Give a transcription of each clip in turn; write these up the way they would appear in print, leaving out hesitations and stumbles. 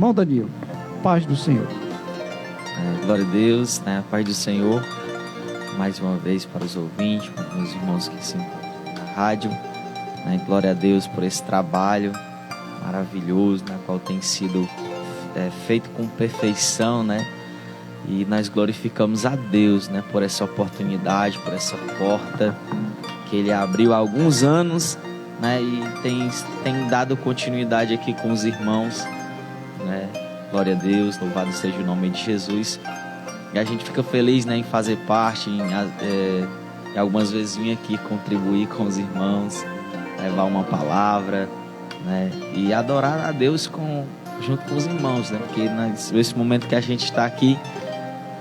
Irmão Danilo, paz do Senhor. Glória a Deus, né? A paz do Senhor, mais uma vez para os ouvintes, para os meus irmãos que se encontram na rádio, né? Glória a Deus por esse trabalho maravilhoso, na qual tem sido feito com perfeição, né? E nós glorificamos a Deus, né? Por essa oportunidade, por essa porta que Ele abriu há alguns anos, né? E tem dado continuidade aqui com os irmãos, né? Glória a Deus, louvado seja o nome de Jesus. E a gente fica feliz, né, em fazer parte, em algumas vezes vir aqui contribuir com os irmãos, levar uma palavra, né, e adorar a Deus junto com os irmãos, né, porque nesse momento que a gente está aqui,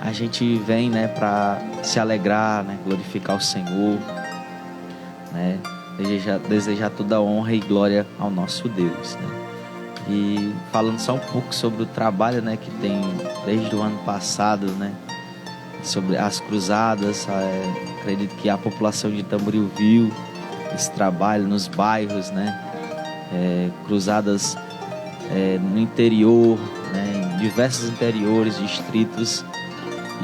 a gente vem, né, para se alegrar, né, glorificar o Senhor, né, desejar toda honra e glória ao nosso Deus, né. E falando só um pouco sobre o trabalho, né, que tem desde o ano passado, né, sobre as cruzadas, acredito que a população de Tamboril viu esse trabalho nos bairros, né, cruzadas no interior, né, em diversos interiores, distritos,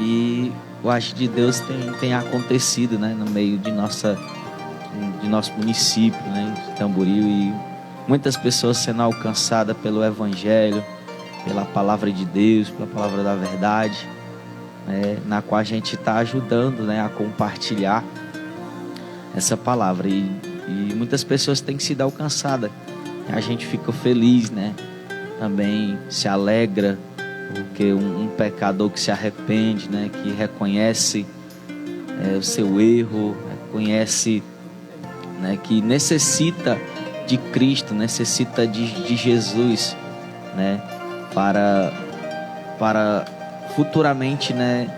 e o agir de Deus tem acontecido, né, no meio de nosso município, né, de Tamboril, e muitas pessoas sendo alcançadas pelo Evangelho, pela Palavra de Deus, pela Palavra da Verdade, né, na qual a gente está ajudando, né, a compartilhar essa palavra. E muitas pessoas têm sido alcançadas. A gente fica feliz, né? Também se alegra, porque um pecador que se arrepende, né, que reconhece o seu erro, reconhece, né, que necessita de Cristo, necessita de Jesus, né, para futuramente, né,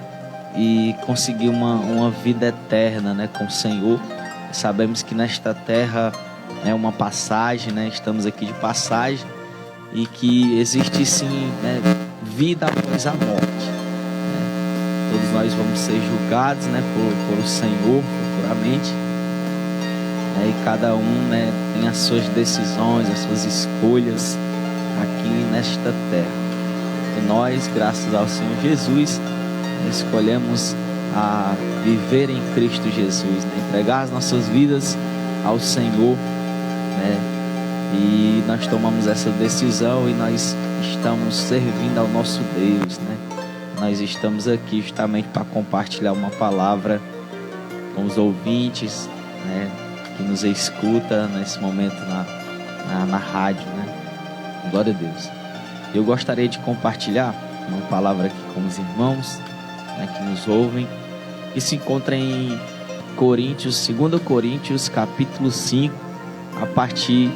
e conseguir uma vida eterna, né, com o Senhor. Sabemos que nesta terra é uma passagem, né, estamos aqui de passagem, e que existe sim, né, vida após a morte, né. Todos nós vamos ser julgados, né, por o Senhor futuramente. E cada um, né, tem as suas decisões, as suas escolhas aqui nesta terra. E nós, graças ao Senhor Jesus, escolhemos a viver em Cristo Jesus, né, entregar as nossas vidas ao Senhor, né, e nós tomamos essa decisão e nós estamos servindo ao nosso Deus, né. Nós estamos aqui justamente para compartilhar uma palavra com os ouvintes, né, que nos escuta nesse momento na rádio, né? Glória a Deus. Eu gostaria de compartilhar uma palavra aqui com os irmãos, né, que nos ouvem, que se encontra em 2 Coríntios, capítulo 5, a partir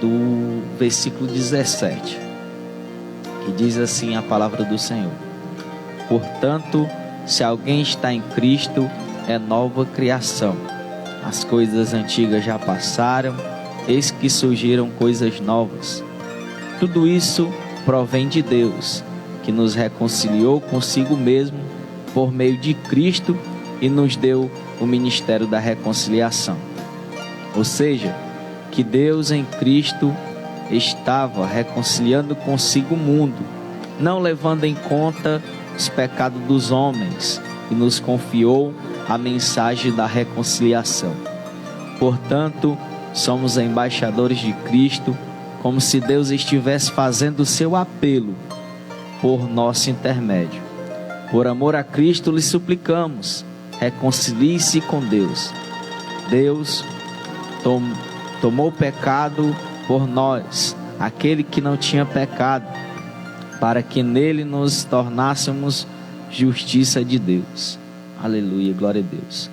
do versículo 17, que diz assim a palavra do Senhor: portanto, se alguém está em Cristo, é nova criação. As coisas antigas já passaram, eis que surgiram coisas novas. Tudo isso provém de Deus, que nos reconciliou consigo mesmo por meio de Cristo e nos deu o ministério da reconciliação. Ou seja, que Deus em Cristo estava reconciliando consigo o mundo, não levando em conta os pecados dos homens, e nos confiou a mensagem da reconciliação. Portanto, somos embaixadores de Cristo, como se Deus estivesse fazendo o seu apelo por nosso intermédio. Por amor a Cristo lhe suplicamos, reconcilie-se com Deus. Deus tomou o pecado por nós, aquele que não tinha pecado, para que nele nos tornássemos justiça de Deus. Aleluia, glória a Deus.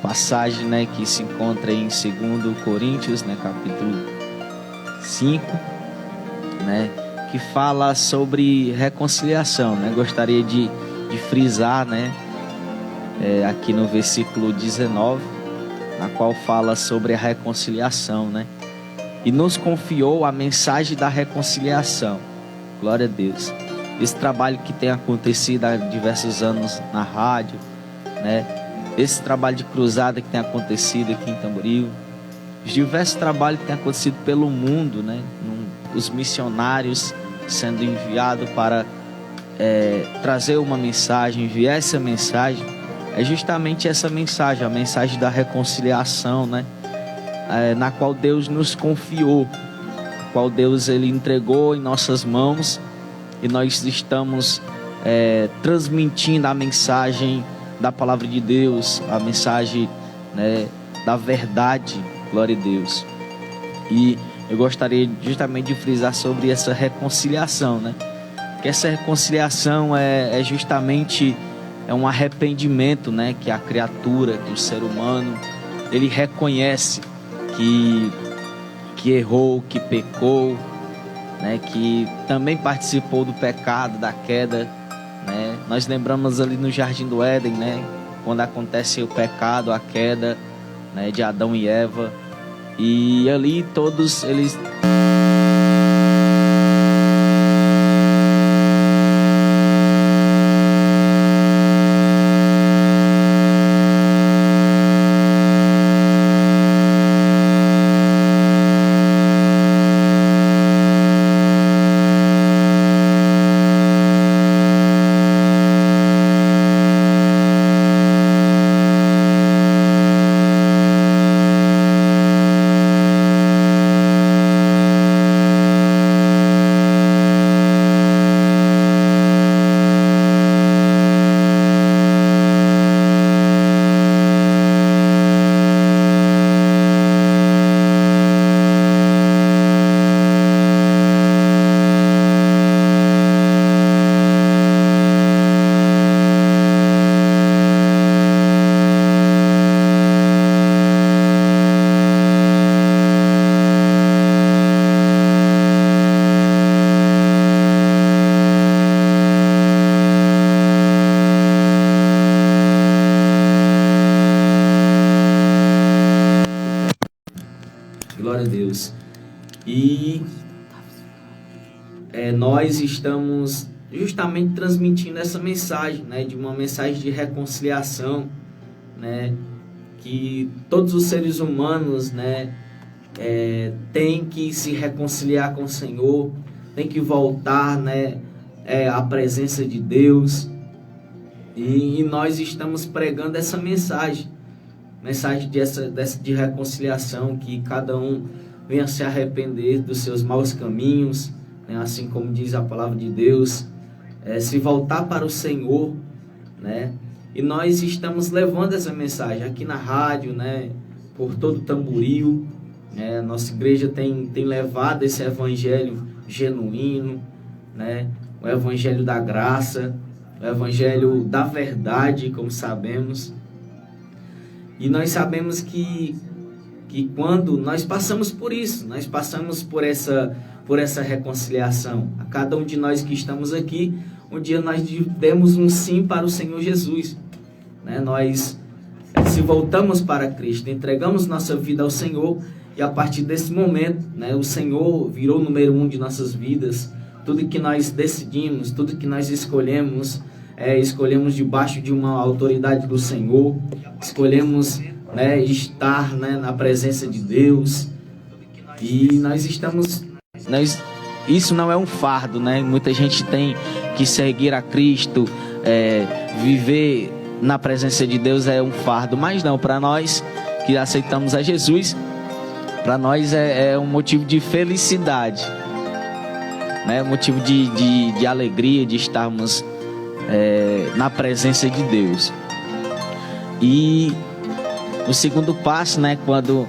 Passagem, né, que se encontra em 2 Coríntios, né, capítulo 5, né, que fala sobre reconciliação, né. Gostaria de frisar, né, aqui no versículo 19, na qual fala sobre a reconciliação, né, e nos confiou a mensagem da reconciliação. Glória a Deus. Esse trabalho que tem acontecido há diversos anos na rádio, né? Esse trabalho de cruzada que tem acontecido aqui em Tamboril, os diversos trabalhos que tem acontecido pelo mundo, né? Os missionários sendo enviado para trazer uma mensagem, enviar essa mensagem, é justamente essa mensagem, a mensagem da reconciliação, né? Na qual Deus nos confiou, a qual Deus ele entregou em nossas mãos, e nós estamos transmitindo a mensagem da palavra de Deus, a mensagem, né, da verdade, glória a Deus. E eu gostaria justamente de frisar sobre essa reconciliação, né? Que essa reconciliação é justamente um arrependimento, né? Que a criatura, que o ser humano, ele reconhece que errou, que pecou, né? Que também participou do pecado, da queda, né? Nós lembramos ali no Jardim do Éden, né? Quando acontece o pecado, a queda, né? De Adão e Eva. E ali todos eles... Glória a Deus. E nós estamos justamente transmitindo essa mensagem, né, de uma mensagem de reconciliação, né, que todos os seres humanos, né, têm que se reconciliar com o Senhor, tem que voltar, né, à presença de Deus. E nós estamos pregando essa mensagem de reconciliação, que cada um venha se arrepender dos seus maus caminhos, né? Assim como diz a palavra de Deus, se voltar para o Senhor, né? E nós estamos levando essa mensagem aqui na rádio, né? Por todo o Tamboril, né? Nossa igreja tem levado esse evangelho genuíno, né? O evangelho da graça, o evangelho da verdade, como sabemos. E nós sabemos que quando nós passamos por isso, nós passamos por essa reconciliação. A cada um de nós que estamos aqui, um dia nós demos um sim para o Senhor Jesus, né? Nós se voltamos para Cristo, entregamos nossa vida ao Senhor, e a partir desse momento, né, o Senhor virou o número 1 de nossas vidas. Tudo que nós decidimos, tudo que nós escolhemos debaixo de uma autoridade do Senhor, escolhemos, né, estar, né, na presença de Deus, e isso não é um fardo, né? Muita gente tem que seguir a Cristo, viver na presença de Deus é um fardo, mas não, para nós que aceitamos a Jesus, para nós é um motivo de felicidade, né? Motivo de alegria de estarmos na presença de Deus. E o segundo passo, né, quando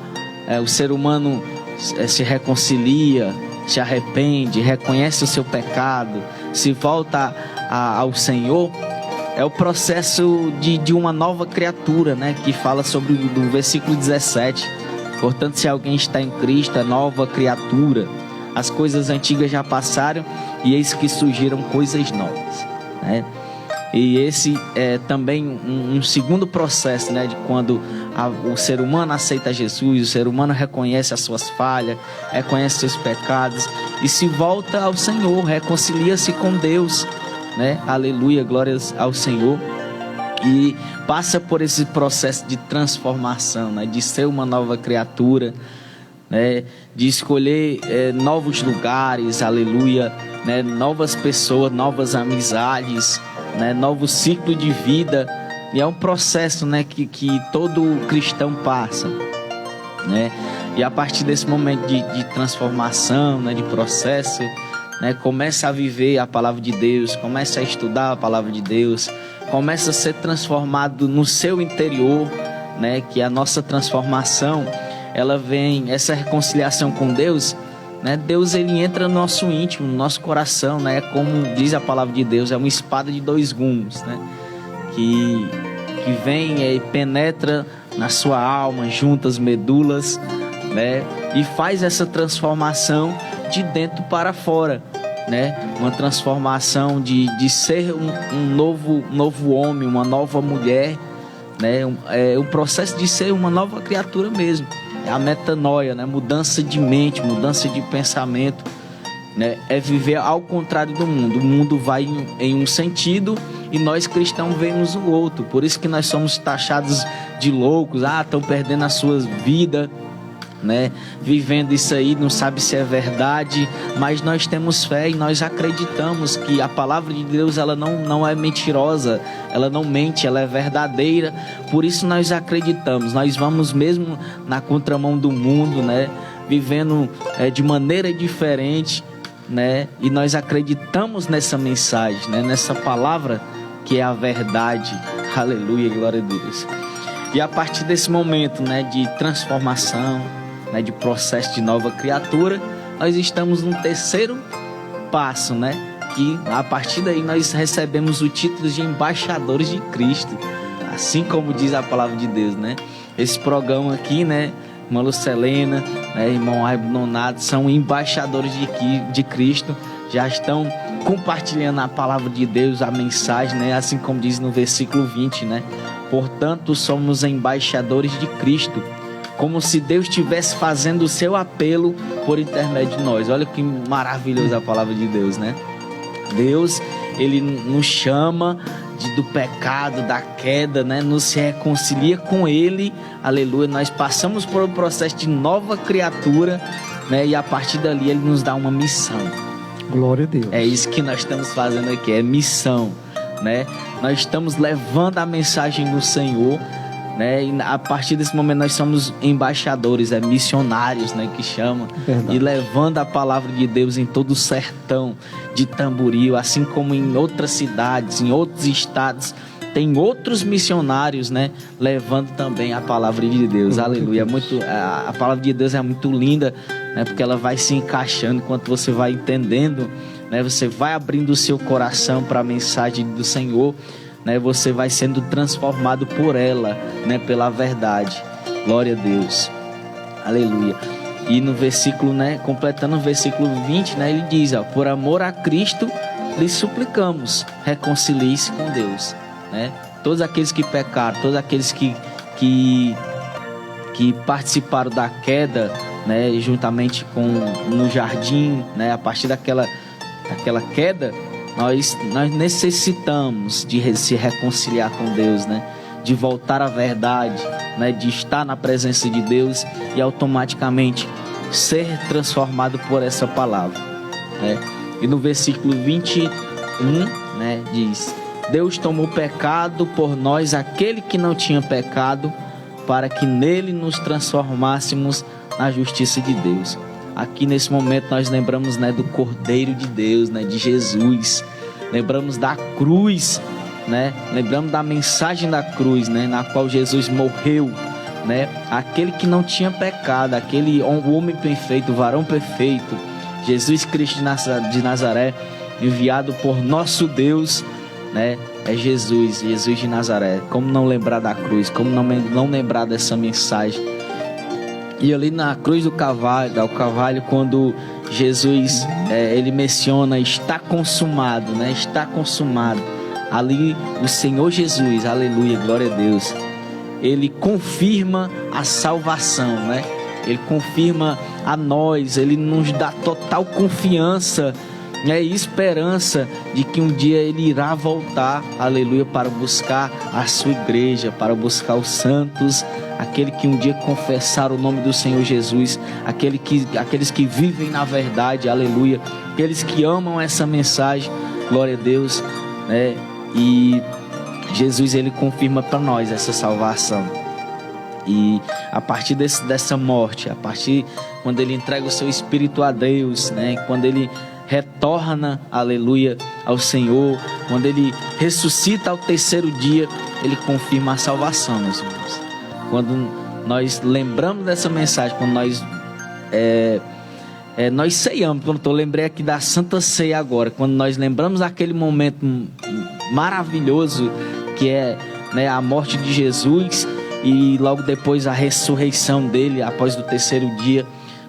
o ser humano se reconcilia, se arrepende, reconhece o seu pecado, se volta ao Senhor, é o processo de uma nova criatura, né, que fala sobre o versículo 17. Portanto, se alguém está em Cristo, é nova criatura. As coisas antigas já passaram e eis que surgiram coisas novas, né? E esse é também um segundo processo, né, de quando o ser humano aceita Jesus, o ser humano reconhece as suas falhas, reconhece seus pecados e se volta ao Senhor, reconcilia-se com Deus, né? Aleluia, glórias ao Senhor. E passa por esse processo de transformação, né, de ser uma nova criatura, né, de escolher novos lugares, aleluia, né, novas pessoas, novas amizades, né, novo ciclo de vida. E é um processo, né, que todo cristão passa, né? E a partir desse momento de transformação, né, de processo, né, começa a viver a palavra de Deus, começa a estudar a palavra de Deus, começa a ser transformado no seu interior, né, que a nossa transformação, ela vem, essa reconciliação com Deus, né, Deus ele entra no nosso íntimo, no nosso coração, né, como diz a palavra de Deus, é uma espada de dois gumes, né, que vem e penetra na sua alma, junta as medulas, né, e faz essa transformação de dentro para fora, né, uma transformação de ser um novo homem, uma nova mulher, né, o processo de ser uma nova criatura mesmo, é a metanoia, né, mudança de mente, mudança de pensamento, né, é viver ao contrário do mundo. O mundo vai em um sentido e nós cristãos vemos o outro. Por isso que nós somos taxados de loucos. Estão perdendo a sua vida, né, vivendo isso aí, não sabe se é verdade, mas nós temos fé e nós acreditamos que a palavra de Deus ela não é mentirosa, ela não mente, ela é verdadeira. Por isso nós acreditamos, nós vamos mesmo na contramão do mundo, né, vivendo de maneira diferente, né, e nós acreditamos nessa mensagem, né, nessa palavra que é a verdade. Aleluia, glória a Deus. E a partir desse momento, né, de transformação, né, de processo de nova criatura, nós estamos no terceiro passo, né, que a partir daí nós recebemos o título de embaixadores de Cristo, assim como diz a palavra de Deus, né. Esse programa aqui, né, irmã Lucelena, né, irmão Raimundo Nonato, são embaixadores de Cristo, já estão compartilhando a palavra de Deus, a mensagem, né, assim como diz no versículo 20, né, portanto somos embaixadores de Cristo, como se Deus estivesse fazendo o seu apelo por intermédio de nós. Olha que maravilhosa a palavra de Deus, né? Deus, ele nos chama do pecado, da queda, né? Nos reconcilia com ele, aleluia. Nós passamos por um processo de nova criatura, né? E a partir dali ele nos dá uma missão. Glória a Deus. É isso que nós estamos fazendo aqui, é missão, né? Nós estamos levando a mensagem do Senhor, né? E a partir desse momento nós somos embaixadores, missionários, né, que chama. Verdade. E levando a palavra de Deus em todo o sertão de Tamboril, assim como em outras cidades, em outros estados, tem outros missionários, né, levando também a palavra de Deus. Aleluia. A palavra de Deus é muito linda, né, porque ela vai se encaixando enquanto você vai entendendo, né, você vai abrindo o seu coração para a mensagem do Senhor, né, você vai sendo transformado por ela, né, pela verdade. Glória a Deus. Aleluia. E no versículo, né, completando o versículo 20, né, ele diz, por amor a Cristo lhes suplicamos, reconcilie-se com Deus, né? Todos aqueles que pecaram, todos aqueles que participaram da queda, né, juntamente no jardim, né, a partir daquela queda, nós necessitamos de se reconciliar com Deus, né? De voltar à verdade, né? De estar na presença de Deus e automaticamente ser transformado por essa palavra, né? E no versículo 21, né, diz: Deus tomou pecado por nós, aquele que não tinha pecado, para que nele nos transformássemos na justiça de Deus. Aqui nesse momento nós lembramos, né, do Cordeiro de Deus, né, de Jesus. Lembramos da cruz, né? Lembramos da mensagem da cruz, né, na qual Jesus morreu, né? Aquele que não tinha pecado, o homem perfeito, o varão perfeito, Jesus Cristo de Nazaré, enviado por nosso Deus, né? É Jesus de Nazaré. Como não lembrar da cruz? Como não lembrar dessa mensagem? E ali na cruz do Calvário, quando Jesus ele menciona está consumado, né? Está consumado. Ali o Senhor Jesus, aleluia, glória a Deus, ele confirma a salvação, né? Ele confirma a nós, ele nos dá total confiança, né, e esperança de que um dia ele irá voltar, aleluia, para buscar a sua igreja, para buscar os santos, aquele que um dia confessar o nome do Senhor Jesus, aqueles que vivem na verdade, aleluia, aqueles que amam essa mensagem, glória a Deus, né? E Jesus, ele confirma para nós essa salvação. E a partir dessa morte, a partir quando ele entrega o seu espírito a Deus, né? Quando ele retorna, aleluia, ao Senhor, quando ele ressuscita ao terceiro dia, ele confirma a salvação, meus irmãos. Quando nós lembramos dessa mensagem, quando nós ceiamos, eu lembrei aqui da Santa Ceia agora, quando nós lembramos aquele momento maravilhoso que é, né, a morte de Jesus e logo depois a ressurreição dele após o terceiro dia,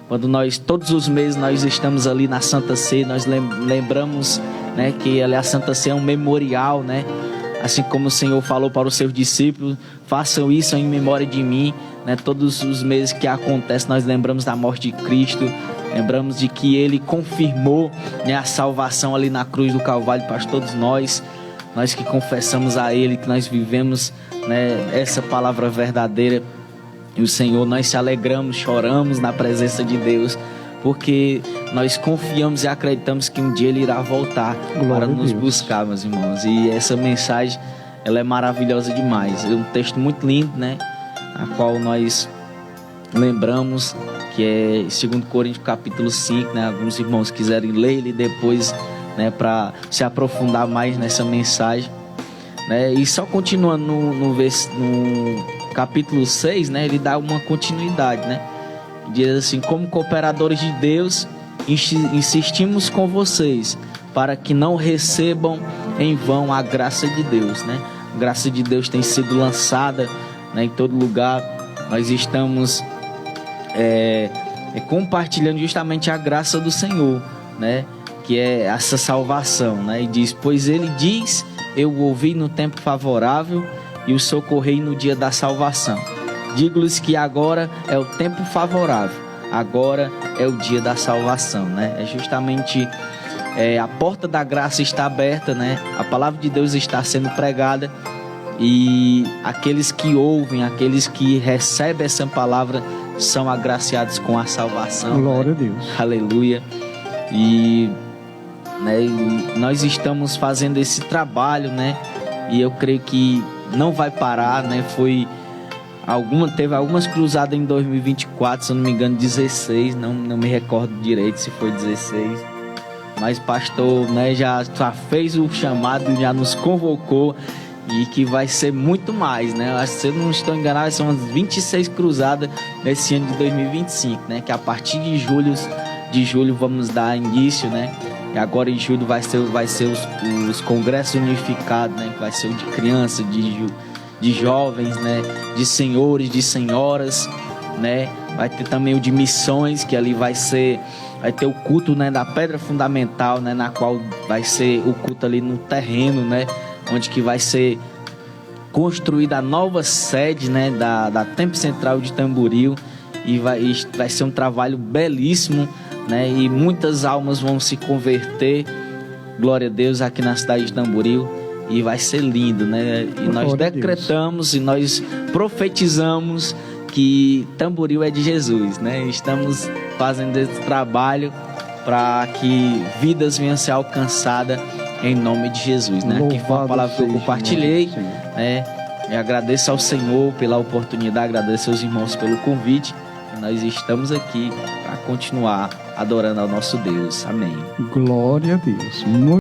quando nós, todos os meses, nós estamos ali na Santa Ceia, nós lembramos, né, que a Santa Ceia é um memorial, né? Assim como o Senhor falou para os seus discípulos, façam isso em memória de mim, né? Todos os meses que acontece, nós lembramos da morte de Cristo, lembramos de que ele confirmou, né, a salvação ali na cruz do Calvário para todos nós que confessamos a ele, que nós vivemos, né, essa palavra verdadeira. E o Senhor, nós se alegramos, choramos na presença de Deus, porque nós confiamos e acreditamos que um dia ele irá voltar para nos buscar, meus irmãos. E essa mensagem, ela é maravilhosa demais. É um texto muito lindo, né? A qual nós lembramos, que é 2 Coríntios capítulo 5, né? Alguns irmãos quiserem ler ele depois, né? Para se aprofundar mais nessa mensagem, né? E só continuando no capítulo 6, né? Ele dá uma continuidade, né? Diz assim: como cooperadores de Deus, insistimos com vocês para que não recebam em vão a graça de Deus, né? A graça de Deus tem sido lançada, né, em todo lugar. Nós estamos compartilhando justamente a graça do Senhor, né? Que é essa salvação, né? E diz: pois ele diz, eu o ouvi no tempo favorável e o socorrei no dia da salvação. Digo-lhes que agora é o tempo favorável, agora é o dia da salvação, né? É justamente a porta da graça está aberta, né? A palavra de Deus está sendo pregada e aqueles que ouvem, aqueles que recebem essa palavra são agraciados com a salvação. Glória, né? a Deus. Aleluia. E nós estamos fazendo esse trabalho, né? E eu creio que não vai parar, né? Teve algumas cruzadas em 2024, se eu não me engano 16, não me recordo direito se foi 16, mas pastor, né, já fez o chamado, já nos convocou e que vai ser muito mais, né? Se eu não estou enganado, são umas 26 cruzadas nesse ano de 2025, né? Que a partir de julho vamos dar início, né? E agora em julho vai ser os congressos unificados, né? Que vai ser o de criança, de jovens, né? De senhores, de senhoras, né? Vai ter também o de missões, que ali vai ter o culto, né, da pedra fundamental, né, na qual vai ser o culto ali no terreno, né, onde que vai ser construída a nova sede, né, da Templo Central de Tamboril, e vai ser um trabalho belíssimo, né, e muitas almas vão se converter, glória a Deus, aqui na cidade de Tamboril. E vai ser lindo, né? E nós decretamos e nós profetizamos que Tamboril é de Jesus, né? Estamos fazendo esse trabalho para que vidas venham a ser alcançadas em nome de Jesus, né? Aqui foi a palavra que eu compartilhei, né? E agradeço ao Senhor pela oportunidade, agradeço aos irmãos pelo convite. E nós estamos aqui para continuar adorando ao nosso Deus. Amém. Glória a Deus.